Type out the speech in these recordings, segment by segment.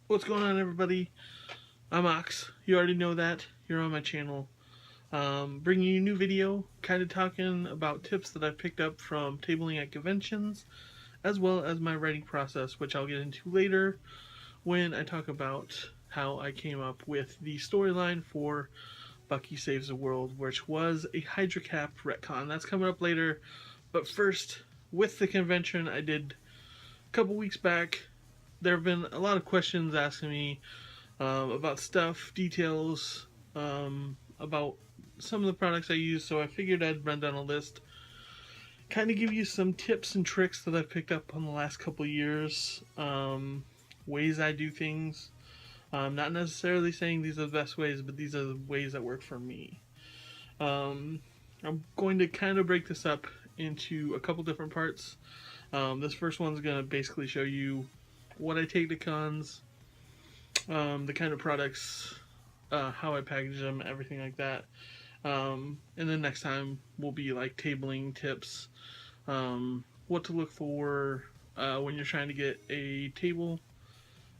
What's going on, everybody? I'm Ox. You already know that. You're on my channel. Bringing you a new video, kind of talking about tips that I've picked up from tabling at conventions, as well as my writing process, which I'll get into later when I talk about how I came up with the storyline for Bucky Saves the World, which was a Hydracap Retcon. That's coming up later. But first, with the convention I did a couple weeks back, there have been a lot of questions asking me about stuff, details, about some of the products I use, so I figured I'd run down a list, kind of give you some tips and tricks that I've picked up on the last couple years, ways I do things. Not necessarily saying these are the best ways, but these are the ways that work for me. I'm going to kind of break this up into a couple different parts. This first one's going to basically show you what I take to cons, the kind of products, how I package them, everything like that. And then next time will be like tabling tips, what to look for when you're trying to get a table,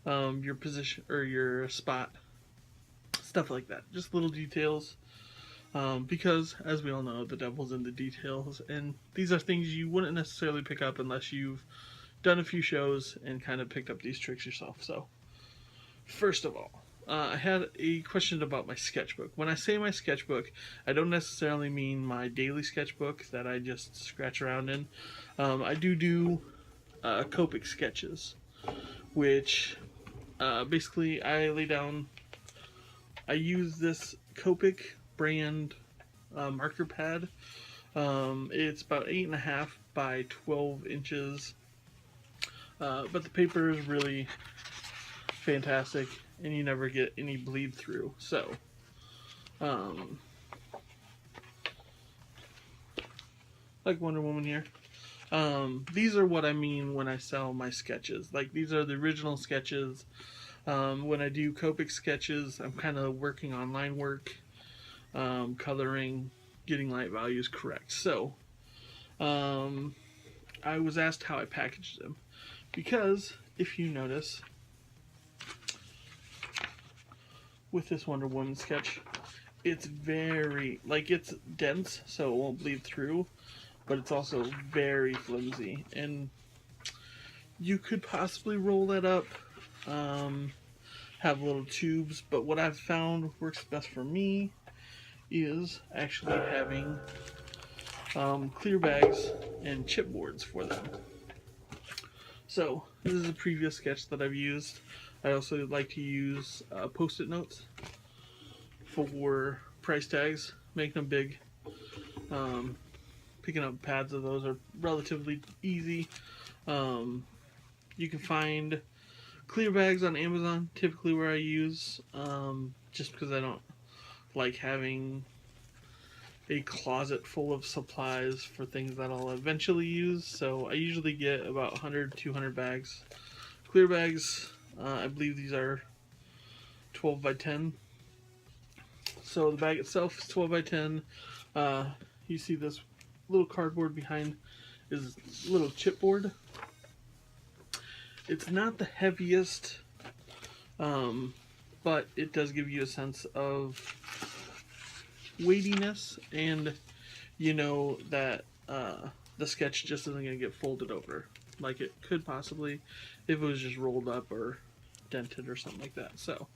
your position or your spot, stuff like that. Just little details. Because, as we all know, the devil's in the details, and these are things you wouldn't necessarily pick up unless you've done a few shows and kind of picked up these tricks yourself. So, first of all, I had a question about my sketchbook. When I say my sketchbook, I don't necessarily mean my daily sketchbook that I just scratch around in. I do Copic sketches, which basically I lay down. I use this Copic brand marker pad. It's about 8.5 by 12 inches, but the paper is really fantastic, and you never get any bleed through. So, like Wonder Woman here. These are what I mean when I sell my sketches. Like, these are the original sketches. When I do Copic sketches, I'm kind of working on line work, coloring, getting light values correct. So, I was asked how I packaged them, because if you notice, with this Wonder Woman sketch, it's very, like, it's dense, so it won't bleed through, but it's also very flimsy, and you could possibly roll that up, have little tubes, but what I've found works best for me is actually having clear bags and chipboards for them. So, this is a previous sketch that I've used. I also like to use post-it notes for price tags, making them big. Picking up pads of those are relatively easy. You can find clear bags on Amazon, typically where I use, just because I don't like having a closet full of supplies for things that I'll eventually use. So I usually get about 100-200 bags. Clear bags, I believe these are 12 by 10. So the bag itself is 12 by 10. You see this little cardboard behind is a little chipboard. It's not the heaviest, but it does give you a sense of weightiness, and you know that the sketch just isn't going to get folded over like it could possibly if it was just rolled up or dented or something like that. So,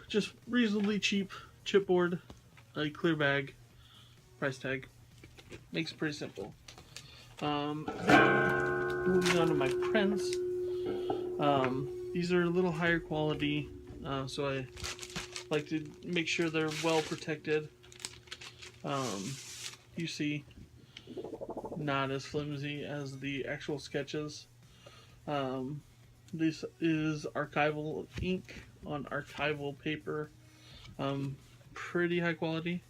just reasonably cheap chipboard, a clear bag, price tag. Makes it pretty simple. Moving on to my prints. These are a little higher quality, so I like to make sure they're well protected. You see, not as flimsy as the actual sketches. This is archival ink on archival paper. Pretty high quality.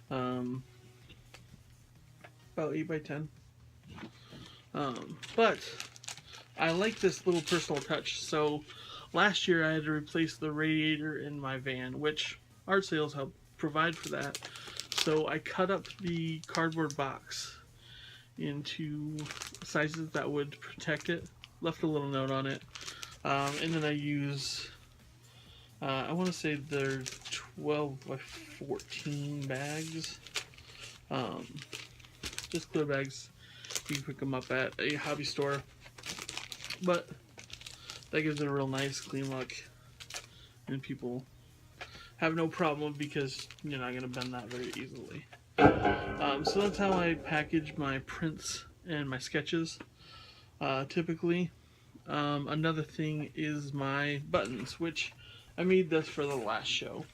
About 8 by 10. But I like this little personal touch. So last year I had to replace the radiator in my van, which art sales helped provide for that. So I cut up the cardboard box into sizes that would protect it. Left a little note on it. And then I use, I want to say they're 12 by 14 bags. Just clear bags. You can pick them up at a hobby store. But that gives it a real nice, clean look. And people have no problem because you're not going to bend that very easily. So that's how I package my prints and my sketches, typically. Another thing is my buttons, which I made this for the last show.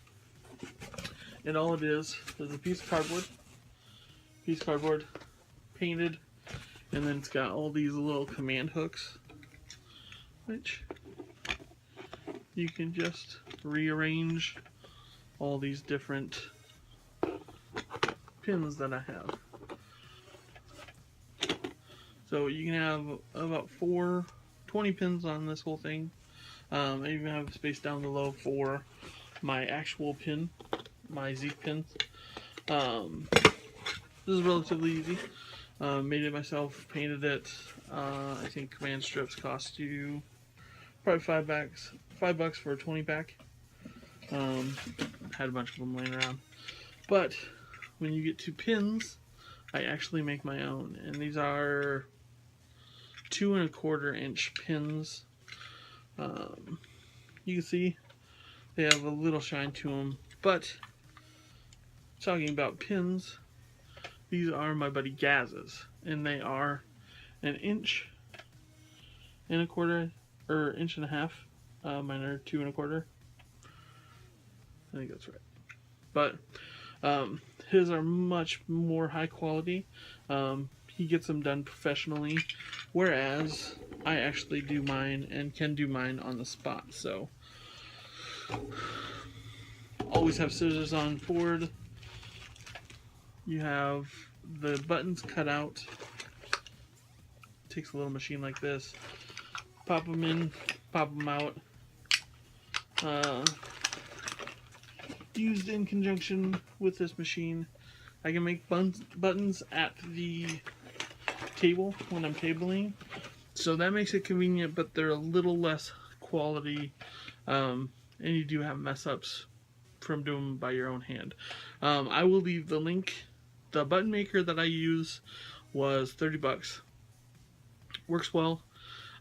And all it is a piece of cardboard, painted, and then it's got all these little command hooks, which you can just rearrange all these different pins that I have. So you can have about 20 pins on this whole thing. I even have space down below for my actual pin, my Z pins. This is relatively easy. Made it myself, painted it. I think command strips cost you probably $5 for a 20 pack. Had a bunch of them laying around. But when you get to pins, I actually make my own, and these are 2 1/4 inch pins. You can see they have a little shine to them, but talking about pins, these are my buddy Gaz's, and they are 1 1/4 inches or 1.5 inches. Mine are 2 1/4. I think that's right. But his are much more high quality. He gets them done professionally, whereas I actually do mine and can do mine on the spot. So always have scissors on board. You have the buttons cut out. Takes a little machine like this. Pop them in, pop them out. Used in conjunction with this machine, I can make buttons at the table when I'm tabling, so that makes it convenient, but they're a little less quality, and you do have mess ups from doing them by your own hand. I will leave the link. The button maker that I use was $30. Works well.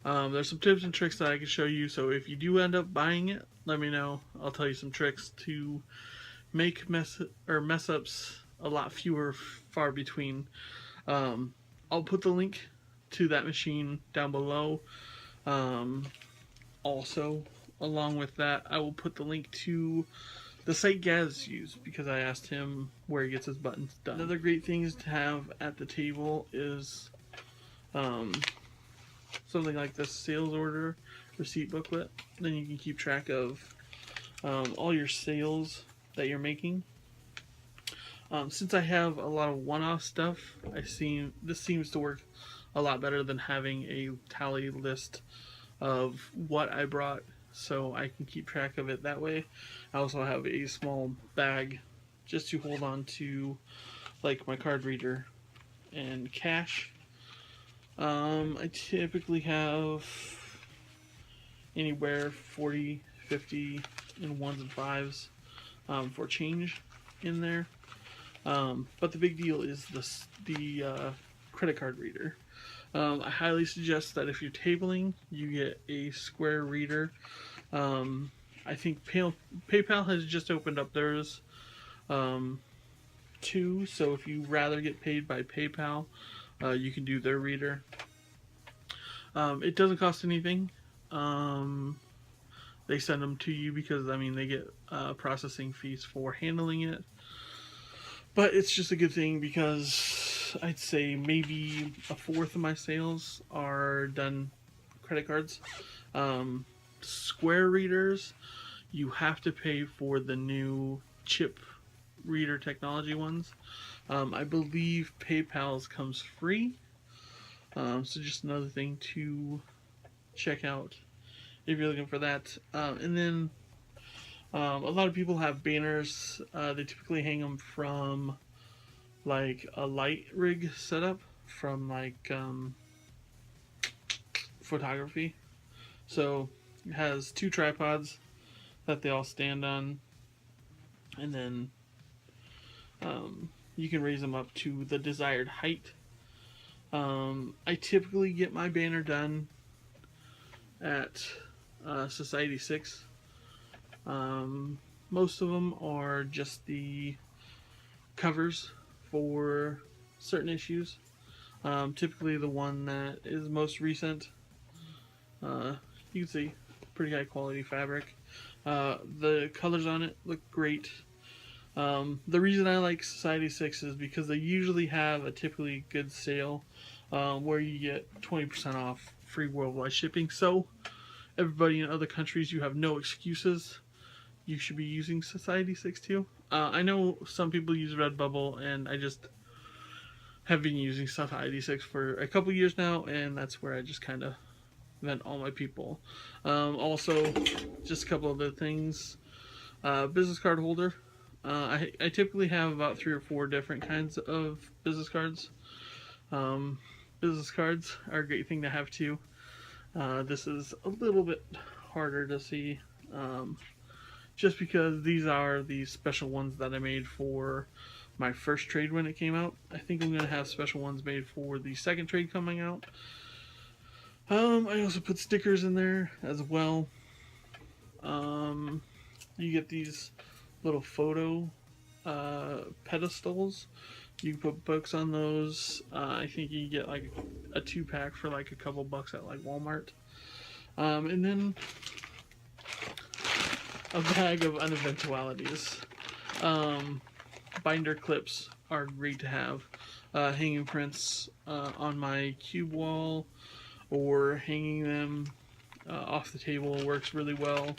There's some tips and tricks that I can show you, so if you do end up buying it, let me know. I'll tell you some tricks to make mess ups a lot fewer, far between. I'll put the link to that machine down below. Also, along with that, I will put the link to the site Gaz used, because I asked him where he gets his buttons done. Another great thing is to have at the table is something like this sales order receipt booklet. Then you can keep track of all your sales that you're making. Since I have a lot of one-off stuff, this seems to work a lot better than having a tally list of what I brought, so I can keep track of it that way. I also have a small bag just to hold on to, like my card reader and cash. I typically have anywhere 40, 50 in 1s and 5s for change in there. But the big deal is the credit card reader. I highly suggest that if you're tabling, you get a square reader. I think PayPal has just opened up theirs too, so if you rather get paid by PayPal, you can do their reader. It doesn't cost anything. They send them to you because, I mean, they get processing fees for handling it. But it's just a good thing because I'd say maybe 1/4 of my sales are done credit cards. Square readers, you have to pay for the new chip reader technology ones. I believe PayPal's comes free. So just another thing to check out if you're looking for that. And then a lot of people have banners. They typically hang them from like a light rig setup from like photography. So It has 2 tripods that they all stand on, and then you can raise them up to the desired height. I typically get my banner done at Society 6. Most of them are just the covers for certain issues. Typically the one that is most recent, you can see pretty high quality fabric. The colors on it look great. The reason I like Society 6 is because they usually have a typically good sale where you get 20% off free worldwide shipping. So everybody in other countries, you have no excuses. You should be using Society 6 too. I know some people use Redbubble, and I just have been using Society 6 for a couple years now, and that's where I just kind of vent all my people. Also, just a couple other things. Business card holder. I typically have about 3 or 4 different kinds of business cards. Business cards are a great thing to have too. This is a little bit harder to see, just because these are the special ones that I made for my first trade when it came out. I think I'm going to have special ones made for the second trade coming out. I also put stickers in there as well. You get these little photo pedestals. You can put books on those. I think you get like a 2-pack for like a couple bucks at like Walmart. And then a bag of uneventualities. Binder clips are great to have. Hanging prints on my cube wall, or hanging them off the table works really well.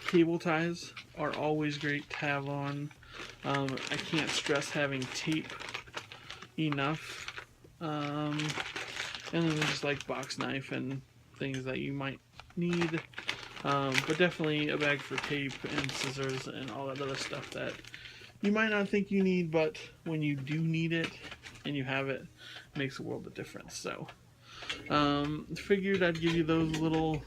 Cable ties are always great to have on. I can't stress having tape enough. And then just like box knife and things that you might need. But definitely a bag for tape and scissors and all that other stuff that you might not think you need, but when you do need it and you have it, it makes a world of difference. So figured I'd give you those little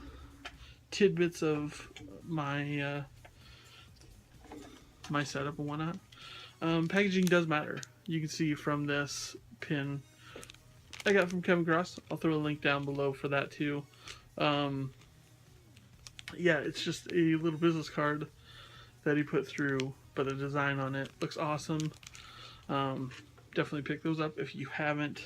tidbits of my my setup and whatnot. Packaging does matter. You can see from this pin I got from Kevin Cross. I'll throw a link down below for that too. Yeah, it's just a little business card that he put through, but the design on it looks awesome. Definitely pick those up if you haven't.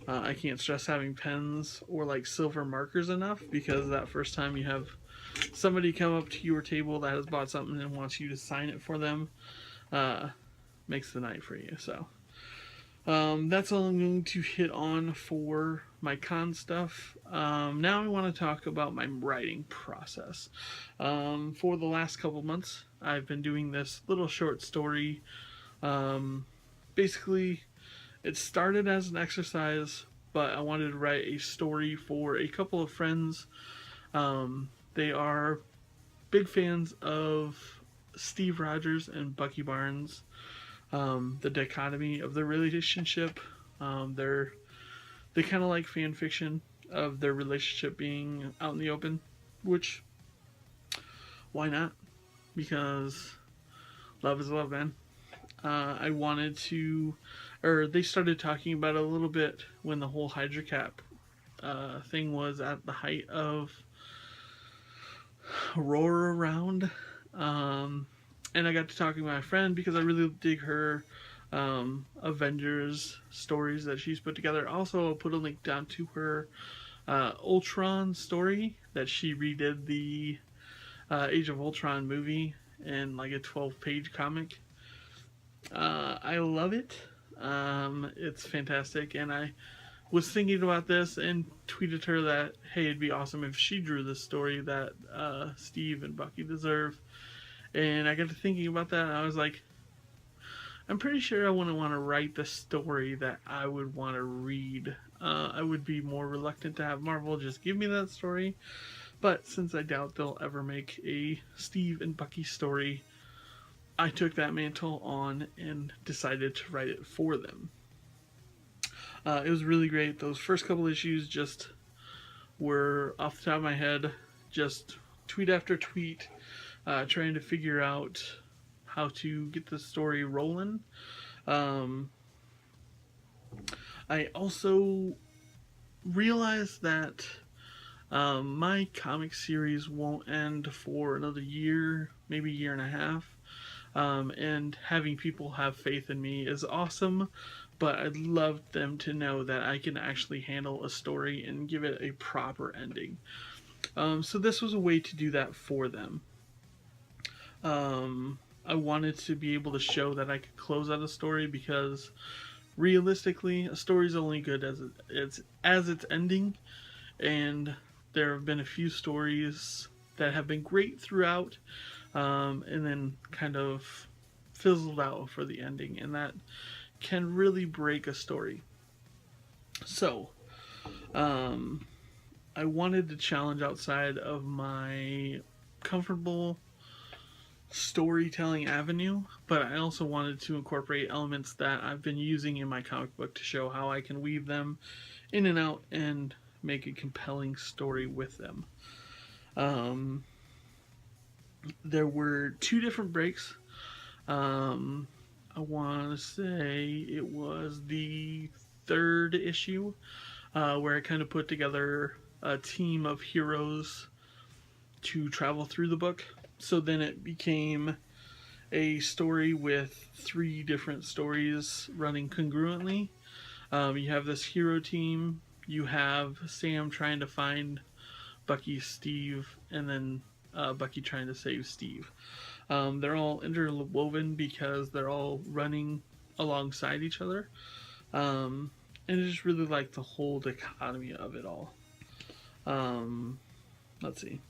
I can't stress having pens or like silver markers enough, because that first time you have somebody come up to your table that has bought something and wants you to sign it for them, makes the night for you. So that's all I'm going to hit on for my con stuff. Now I want to talk about my writing process. For the last couple months, I've been doing this little short story. Basically, it started as an exercise, but I wanted to write a story for a couple of friends. They are big fans of Steve Rogers and Bucky Barnes. The dichotomy of their relationship. They kind of like fan fiction of their relationship being out in the open, which, why not? Because love is love, man. I wanted to, or they started talking about it a little bit when the whole Hydracap thing was at the height of roar around. And I got to talking to my friend because I really dig her Avengers stories that she's put together. Also, I'll put a link down to her Ultron story that she redid the Age of Ultron movie in like a 12-page comic. I love it. It's fantastic, and I was thinking about this and tweeted her that, hey, it'd be awesome if she drew this story that Steve and Bucky deserve. And I got to thinking about that, and I was like, I'm pretty sure I wouldn't want to write the story that I would want to read. I would be more reluctant to have Marvel just give me that story. But since I doubt they'll ever make a Steve and Bucky story, I took that mantle on and decided to write it for them. It was really great. Those first couple issues just were off the top of my head, just tweet after tweet, trying to figure out how to get the story rolling. Um, I also realized that my comic series won't end for another year, maybe year and a half. And having people have faith in me is awesome, but I'd love them to know that I can actually handle a story and give it a proper ending. So this was a way to do that for them. I wanted to be able to show that I could close out a story because realistically, a story is only good as it's ending, and there have been a few stories that have been great throughout, and then kind of fizzled out for the ending, and that can really break a story. So, I wanted to challenge outside of my comfortable storytelling avenue, but I also wanted to incorporate elements that I've been using in my comic book to show how I can weave them in and out and make a compelling story with them. There were two different breaks. I want to say it was the third issue where I kind of put together a team of heroes to travel through the book. So then it became a story with three different stories running congruently. You have this hero team, you have Sam trying to find Bucky, Steve, and then Bucky trying to save Steve. They're all interwoven because they're all running alongside each other. And I just really like the whole dichotomy of it all. Let's see.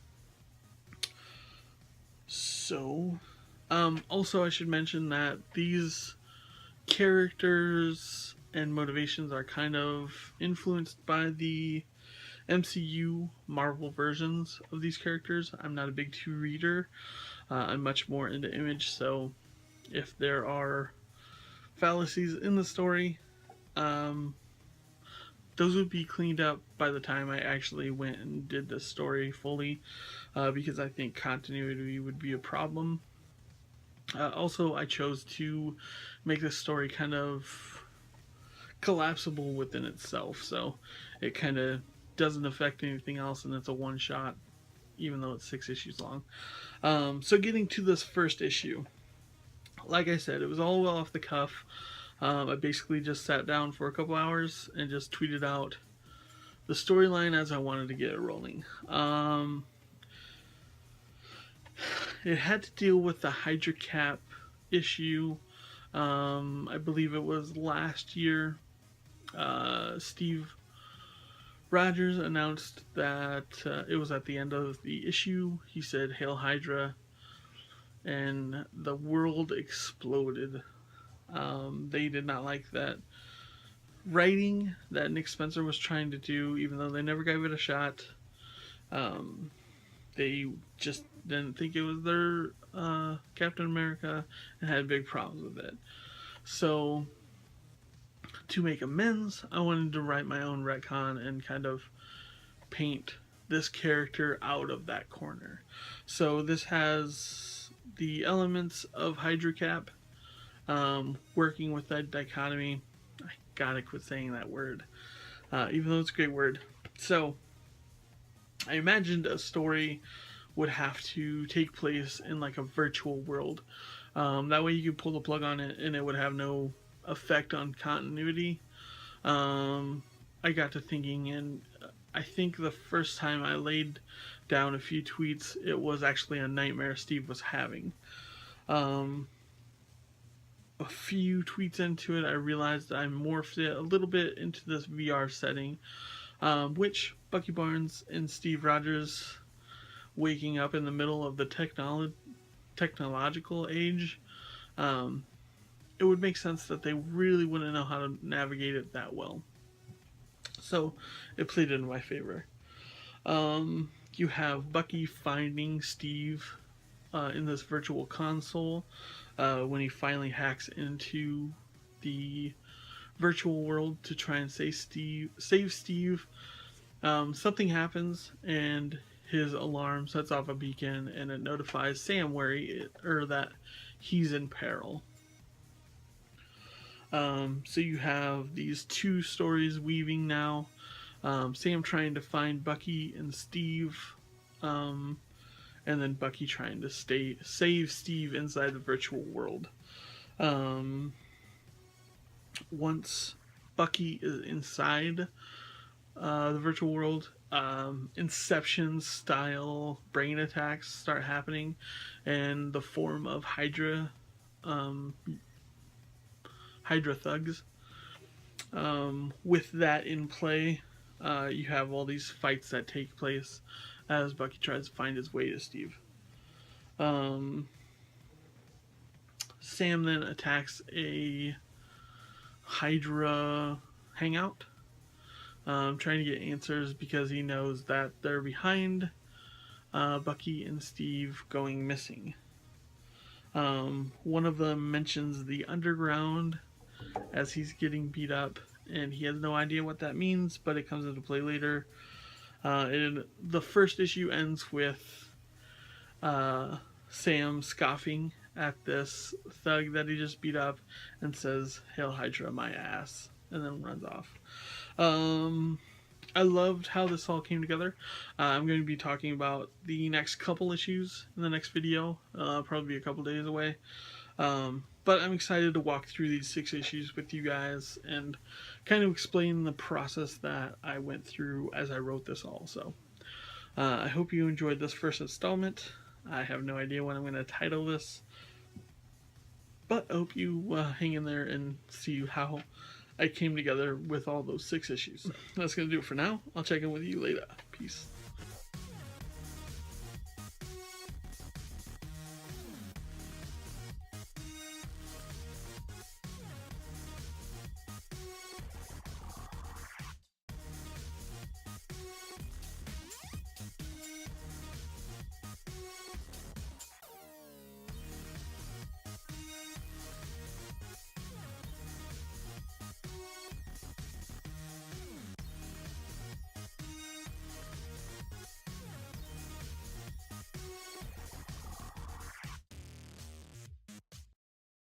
So, also I should mention that these characters and motivations are kind of influenced by the MCU Marvel versions of these characters. I'm not a big two reader. I'm much more into Image, so if there are fallacies in the story, those would be cleaned up by the time I actually went and did the story fully, because I think continuity would be a problem. Also, I chose to make this story kind of collapsible within itself, so it kind of doesn't affect anything else, and it's a one shot, even though it's 6 issues long. So getting to this first issue, like I said, it was all well off the cuff. I basically just sat down for a couple hours and just tweeted out the storyline as I wanted to get it rolling. It had to deal with the Hydracap issue. I believe it was last year. Steve Rogers announced that it was at the end of the issue. He said, "Hail Hydra," and the world exploded. They did not like that writing that Nick Spencer was trying to do, even though they never gave it a shot. They just didn't think it was their Captain America and had big problems with it. So, to make amends, I wanted to write my own retcon and kind of paint this character out of that corner. So this has the elements of Hydracap, working with that dichotomy. I gotta quit saying that word, even though it's a great word. So I imagined a story would have to take place in like a virtual world. That way you could pull the plug on it and it would have no effect on continuity. I got to thinking, and I think the first time I laid down a few tweets, it was actually a nightmare Steve was having. A few tweets into it, I realized I morphed it a little bit into this VR setting, which Bucky Barnes and Steve Rogers waking up in the middle of the technological age, it would make sense that they really wouldn't know how to navigate it that well. So it played in my favor. You have Bucky finding Steve in this virtual console when he finally hacks into the virtual world to try and save Steve. Something happens and his alarm sets off a beacon and it notifies Sam that he's in peril. So you have these two stories weaving now. Sam trying to find Bucky and Steve, and then Bucky trying to save Steve inside the virtual world. Once Bucky is inside the virtual world, Inception style brain attacks start happening in the form of Hydra thugs. With that in play, you have all these fights that take place as Bucky tries to find his way to Steve. Sam then attacks a Hydra hangout, trying to get answers because he knows that they're behind Bucky and Steve going missing. One of them mentions the underground as he's getting beat up, and he has no idea what that means, but it comes into play later. And the first issue ends with Sam scoffing at this thug that he just beat up and says, "Hail Hydra, my ass," and then runs off. I loved how this all came together. I'm going to be talking about the next couple issues in the next video, probably a couple days away. But I'm excited to walk through these 6 issues with you guys and kind of explain the process that I went through as I wrote this all. So I hope you enjoyed this first installment. I have no idea what I'm going to title this, but I hope you hang in there and see how I came together with all those 6 issues. So that's going to do it for now. I'll check in with you later. Peace.